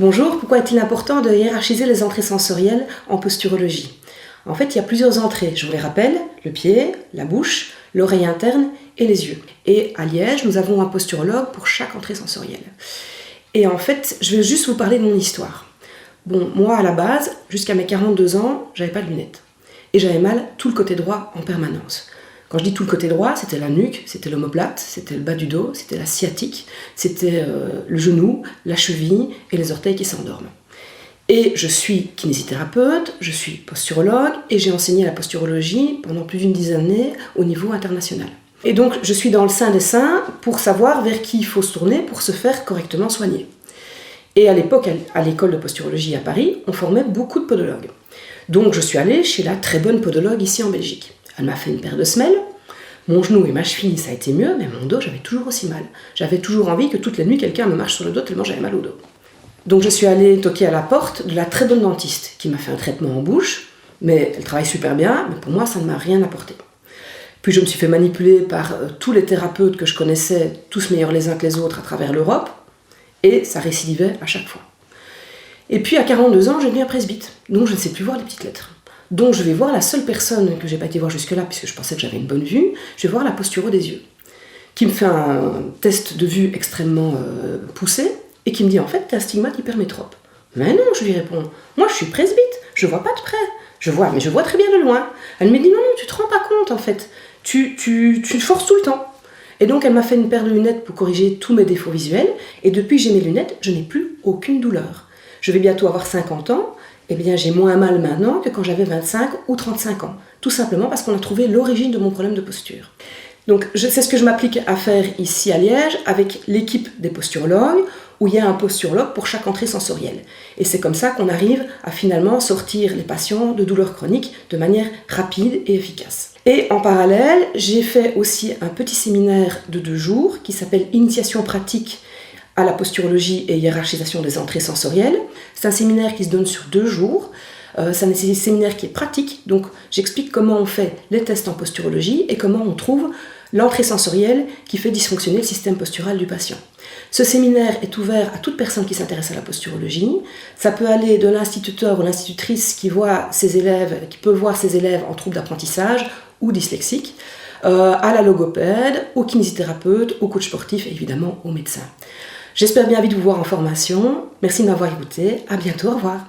Bonjour, pourquoi est-il important de hiérarchiser les entrées sensorielles en posturologie? En fait, il y a plusieurs entrées, je vous les rappelle, le pied, la bouche, l'oreille interne et les yeux. Et à Liège, nous avons un posturologue pour chaque entrée sensorielle. Et en fait, je vais juste vous parler de mon histoire. Bon, moi, à la base, jusqu'à mes 42 ans, j'avais pas de lunettes. Et j'avais mal tout le côté droit en permanence. Quand je dis tout le côté droit, c'était la nuque, c'était l'omoplate, c'était le bas du dos, c'était la sciatique, c'était le genou, la cheville et les orteils qui s'endorment. Et je suis kinésithérapeute, je suis posturologue et j'ai enseigné la posturologie pendant plus d'une dizaine d'années au niveau international. Et donc je suis dans le sein des saints pour savoir vers qui il faut se tourner pour se faire correctement soigner. Et à l'époque, à l'école de posturologie à Paris, on formait beaucoup de podologues. Donc je suis allée chez la très bonne podologue ici en Belgique. Elle m'a fait une paire de semelles. Mon genou et ma cheville, ça a été mieux, mais mon dos, j'avais toujours aussi mal. J'avais toujours envie que toutes les nuits, quelqu'un me marche sur le dos tellement j'avais mal au dos. Donc je suis allée toquer à la porte de la très bonne dentiste qui m'a fait un traitement en bouche, mais elle travaille super bien, mais pour moi, ça ne m'a rien apporté. Puis je me suis fait manipuler par tous les thérapeutes que je connaissais, tous meilleurs les uns que les autres à travers l'Europe, et ça récidivait à chaque fois. Et puis à 42 ans, j'ai devenu un presbyte, donc je ne sais plus voir les petites lettres. Donc je vais voir la seule personne que je n'ai pas été voir jusque-là, puisque je pensais que j'avais une bonne vue, je vais voir la posturo des yeux, qui me fait un test de vue extrêmement poussé, et qui me dit en fait, t'as un stigmate hypermétrope. Mais non, je lui réponds, moi je suis presbyte, je vois pas de près, mais je vois très bien de loin. Elle me dit non, tu te rends pas compte en fait, tu te forces tout le temps. Et donc elle m'a fait une paire de lunettes pour corriger tous mes défauts visuels, et depuis que j'ai mes lunettes, je n'ai plus aucune douleur. Je vais bientôt avoir 50 ans, eh bien j'ai moins mal maintenant que quand j'avais 25 ou 35 ans. Tout simplement parce qu'on a trouvé l'origine de mon problème de posture. Donc c'est ce que je m'applique à faire ici à Liège avec l'équipe des posturologues, où il y a un posturologue pour chaque entrée sensorielle. Et c'est comme ça qu'on arrive à finalement sortir les patients de douleurs chroniques de manière rapide et efficace. Et en parallèle, j'ai fait aussi un petit séminaire de 2 jours qui s'appelle Initiation pratique à la posturologie et hiérarchisation des entrées sensorielles. C'est un séminaire qui se donne sur 2 jours. C'est un séminaire qui est pratique, donc j'explique comment on fait les tests en posturologie et comment on trouve l'entrée sensorielle qui fait dysfonctionner le système postural du patient. Ce séminaire est ouvert à toute personne qui s'intéresse à la posturologie. Ça peut aller de l'instituteur ou l'institutrice qui peut voir ses élèves en trouble d'apprentissage ou dyslexiques, à la logopède, au kinésithérapeute, au coach sportif et évidemment au médecin. J'espère bien vite vous voir en formation. Merci de m'avoir écouté. À bientôt. Au revoir.